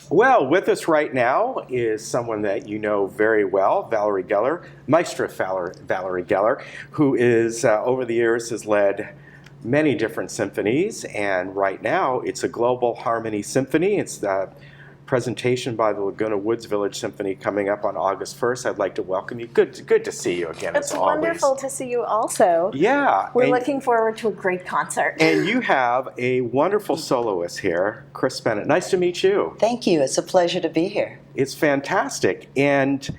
Well, with us right now is someone that you know very well, Valerie Geller, Maestra Valerie Geller, who is, over the years, has led many different symphonies, and right now it's a Global Harmony Symphony. It's the presentation by the Laguna Woods Village Symphony coming up on August 1st. I'd like to welcome you. Good to see you again, as always. It's wonderful to see you also. Yeah. We're looking forward to a great concert. And you have a wonderful soloist here, Chris Bennett. Nice to meet you. Thank you. It's a pleasure to be here. It's fantastic. And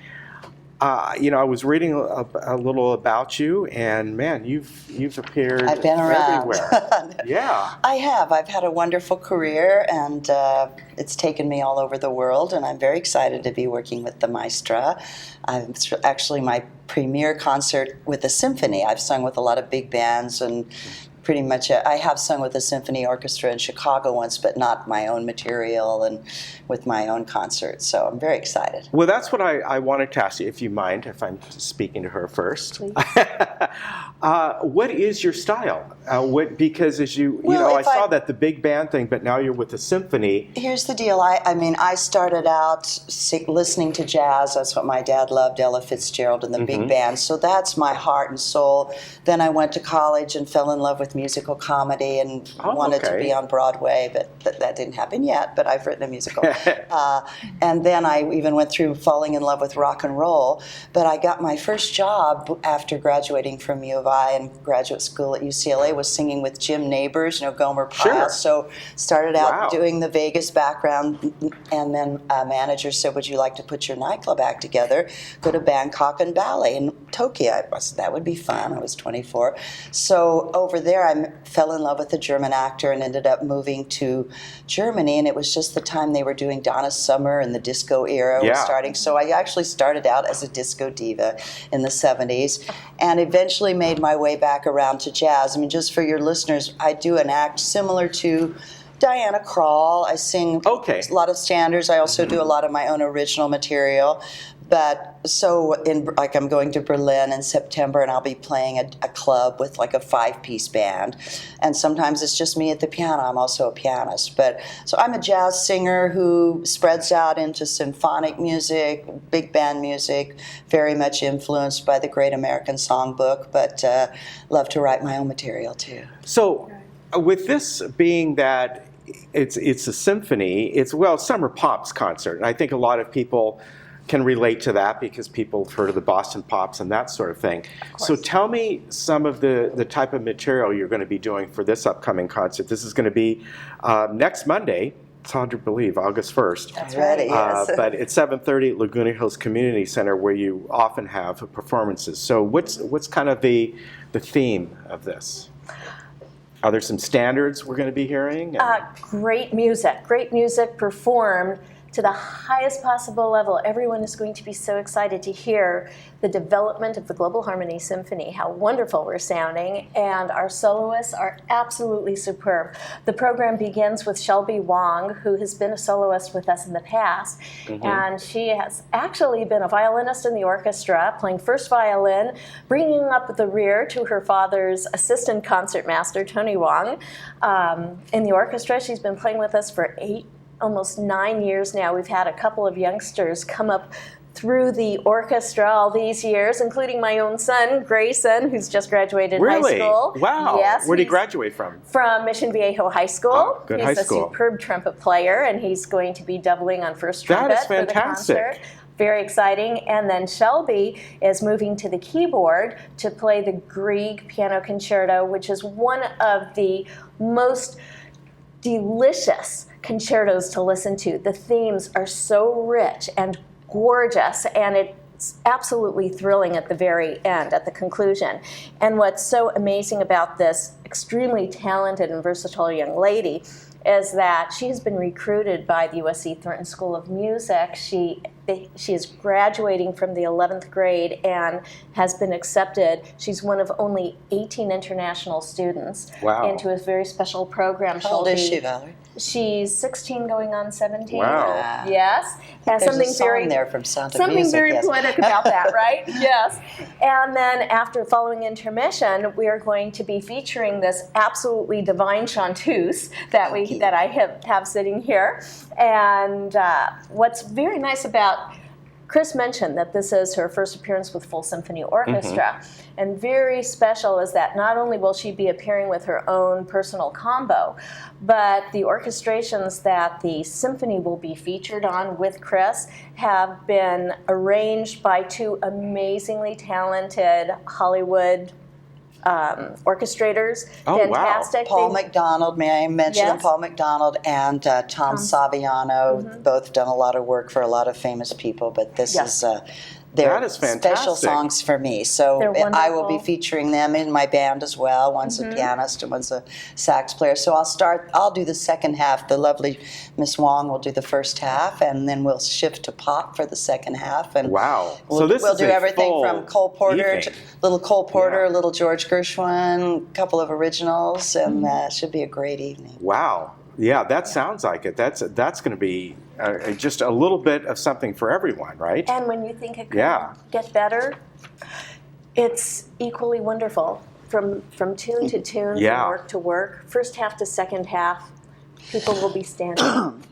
I was reading a little about you, and man, you've appeared I've been around. everywhere. Yeah. I have. I've had a wonderful career, and it's taken me all over the world, and I'm very excited to be working with the Maestra. It's actually my premiere concert with the symphony. I've sung with a lot of big bands, and pretty much I have sung with a symphony orchestra in Chicago once, but not my own material and with my own concert. So I'm very excited. Well, that's what I wanted to ask you, if you mind, if I'm speaking to her first. Please. What is your style? Because as I saw that the big band thing, but now you're with the symphony. Here's the deal. I started out listening to jazz. That's what my dad loved, Ella Fitzgerald and the big band. So that's my heart and soul. Then I went to college and fell in love with musical comedy and wanted to be on Broadway, but that didn't happen yet, but I've written a musical. And then I even went through falling in love with rock and roll, but I got my first job after graduating from U of I and graduate school at UCLA was singing with Jim Neighbors, Gomer Pyle. Sure. So started out doing the Vegas background, and then a manager said, would you like to put your nightclub act together? Go to Bangkok and ballet in Tokyo. That would be fun. I was 24. So over there, I fell in love with a German actor and ended up moving to Germany, and it was just the time they were doing Donna Summer and the disco era was starting. So I actually started out as a disco diva in the 70s and eventually made my way back around to jazz. I mean, just for your listeners, I do an act similar to Diana Krall. I sing a lot of standards. I also do a lot of my own original material. But I'm going to Berlin in September, and I'll be playing a club with like a 5-piece band. And sometimes it's just me at the piano. I'm also a pianist. So I'm a jazz singer who spreads out into symphonic music, big band music, very much influenced by the Great American Songbook, but love to write my own material too. So with this being that it's a symphony, it's summer pops concert. And I think a lot of people can relate to that because people have heard of the Boston Pops and that sort of thing. So tell me some of the type of material you're going to be doing for this upcoming concert. This is going to be next Monday. It's hard to believe, August 1st. That's right, yes. But it's 7:30 at Laguna Hills Community Center, where you often have performances. So what's kind of the theme of this? Are there some standards we're going to be hearing? Great music performed to the highest possible level. Everyone is going to be so excited to hear the development of the Global Harmony Symphony, how wonderful we're sounding, and our soloists are absolutely superb. The program begins with Shelby Wong, who has been a soloist with us in the past, and she has actually been a violinist in the orchestra, playing first violin, bringing up the rear to her father's assistant concertmaster, Tony Wong. In the orchestra, she's been playing with us for almost 9 years now. We've had a couple of youngsters come up through the orchestra all these years, including my own son, Grayson, who's just graduated high school. Wow. Yes. Where did he graduate from? From Mission Viejo High School. Oh, good high school. He's a superb trumpet player, and he's going to be doubling on first trumpet That is fantastic. for the concert. Very exciting. And then Shelby is moving to the keyboard to play the Grieg Piano Concerto, which is one of the most delicious concertos to listen to. The themes are so rich and gorgeous, and it's absolutely thrilling at the very end, at the conclusion. And what's so amazing about this extremely talented and versatile young lady is that she has been recruited by the USC Thornton School of Music. She she is graduating from the 11th grade and has been accepted. She's one of only 18 international students into a very special program. How old is she, Valerie? She's 16 going on 17. Wow. Yes. There's something a song there from Sound of Something Music, very yes. poetic about that, right? Yes. And then after following intermission, we are going to be featuring this absolutely divine chanteuse that I have sitting here. And what's very nice about Chris mentioned that this is her first appearance with full symphony orchestra. And very special is that not only will she be appearing with her own personal combo, but the orchestrations that the symphony will be featured on with Chris have been arranged by two amazingly talented Hollywood orchestrators. Oh, fantastic. Wow. Paul McDonald, may I mention Yes. Paul McDonald and Tom Saviano, both done a lot of work for a lot of famous people, but this is That is special fantastic. songs for me. So They're I will be wonderful. featuring them in my band as well. One's a pianist and one's a sax player. So I'll do the second half. The lovely Miss Wong will do the first half, and then we'll shift to pop for the second half. And Wow. We'll, So this we'll is do a everything full from Cole Porter, evening. little Cole Porter, Yeah. little George Gershwin, a couple of originals, and should be a great evening. Wow. Yeah, that sounds like it. That's going to be just a little bit of something for everyone, right? And when you think it could Yeah. get better, it's equally wonderful. From tune to tune, Yeah. from work to work, first half to second half, people will be standing.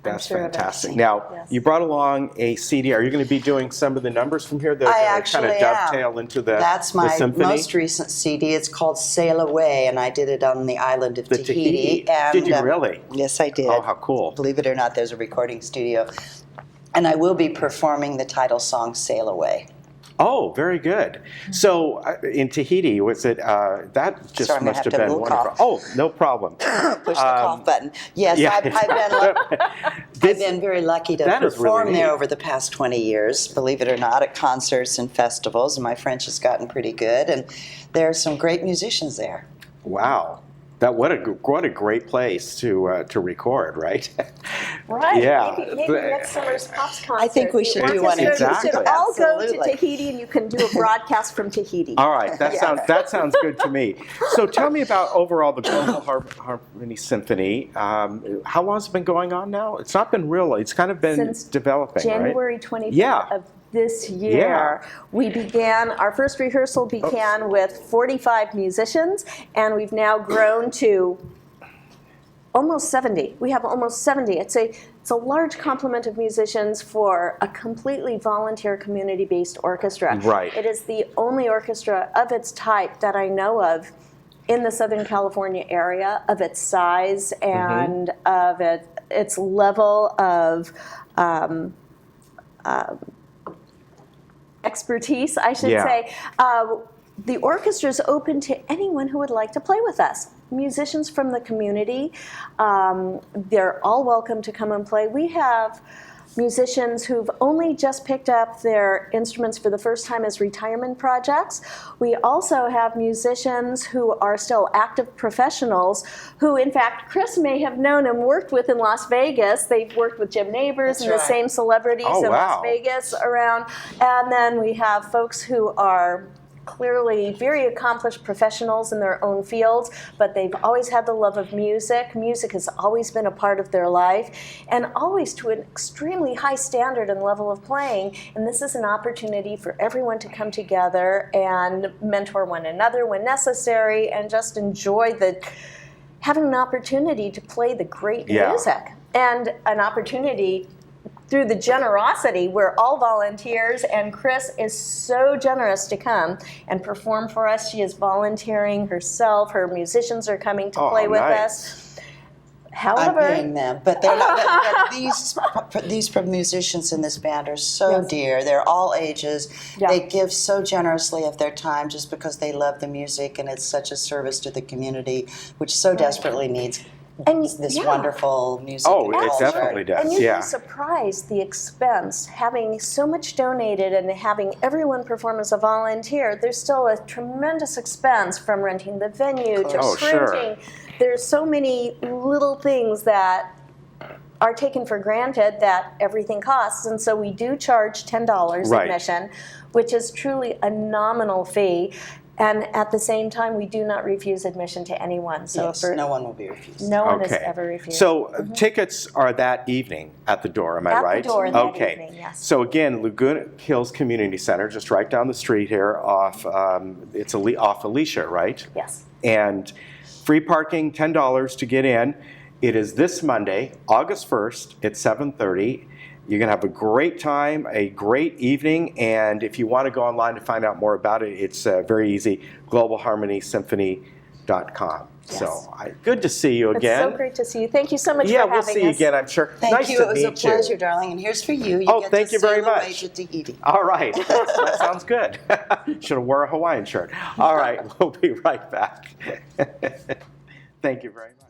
That's sure of it. fantastic. Now, Yes. you brought along a CD. Are you going to be doing some of the numbers from here that I kind actually of dovetail into the That's the my symphony? most recent CD. It's called Sail Away, and I did it on the island of The Tahiti. And, Did you really? Yes, I did. Oh, how cool. Believe it or not, there's a recording studio. And I will be performing the title song, Sail Away. Oh, very good. So in Tahiti, was it that just Sorry, I'm gonna must have have to have a been little wonderful? Oh, no problem. Push the cough button. Yes, yeah. I've been very lucky to That is really perform there neat. over the past 20 years, believe it or not, at concerts and festivals, and my French has gotten pretty good, and there are some great musicians there. Wow. What a great place to record, right? Right. Yeah. Maybe next summer's Pops concert. I think we the should do one in orchestra Tahiti. should all go to Absolutely. Tahiti, and you can do a broadcast from Tahiti. All right, that sounds good to me. So tell me about overall the Global Harmony Symphony. How long has it been going on now? It's not been real. It's kind of been Since developing, January right? 25th Yeah. of this year. We began, our first rehearsal began with 45 musicians, and we've now grown to almost 70. We have almost 70. It's a large complement of musicians for a completely volunteer community-based orchestra. Right. It is the only orchestra of its type that I know of in the Southern California area, of its size and of its level of expertise, I should say. The orchestra is open to anyone who would like to play with us. Musicians from the community, they're all welcome to come and play. We have musicians who've only just picked up their instruments for the first time as retirement projects. We also have musicians who are still active professionals who, in fact, Chris may have known and worked with in Las Vegas. They've worked with Jim Nabors and the same celebrities in Las Vegas around. And then we have folks who are clearly very accomplished professionals in their own fields, but they've always had the love of music. Music has always been a part of their life, and always to an extremely high standard and level of playing. And this is an opportunity for everyone to come together and mentor one another when necessary, and just enjoy having an opportunity to play the great music, and an opportunity through the generosity. We're all volunteers, and Chris is so generous to come and perform for us. She is volunteering herself. Her musicians are coming to play with us. However, I'm paying them, but they're not. But these musicians in this band are so dear. They're all ages. They give so generously of their time just because they love the music, and it's such a service to the community, which so desperately needs this wonderful music. Oh, and it culture. definitely does. And you'd be surprised the expense, having so much donated and having everyone perform as a volunteer. There's still a tremendous expense from renting the venue to printing. There's so many little things that are taken for granted that everything costs, and so we do charge $10 Right. admission, which is truly a nominal fee. And at the same time, we do not refuse admission to anyone. So Yes, no one will be refused. no one is ever refused. So tickets are that evening at the door, am I right? At the door that okay. evening, yes. So again, Laguna Hills Community Center, just right down the street here off, off Alicia, right? Yes. And free parking, $10 to get in. It is this Monday, August 1st at 7:30. You're going to have a great time, a great evening, and if you want to go online to find out more about it, it's very easy, globalharmonysymphony.com. Yes. So good to see you again. It's so great to see you. Thank you so much Yeah, for having we'll see you us. again, I'm sure. Thank nice you. to It was a meet pleasure, you. darling. And here's for you. Oh, thank you very much. Sail away to Tahiti. All right, that sounds good. Should have wore a Hawaiian shirt. All right, we'll be right back. Thank you very much.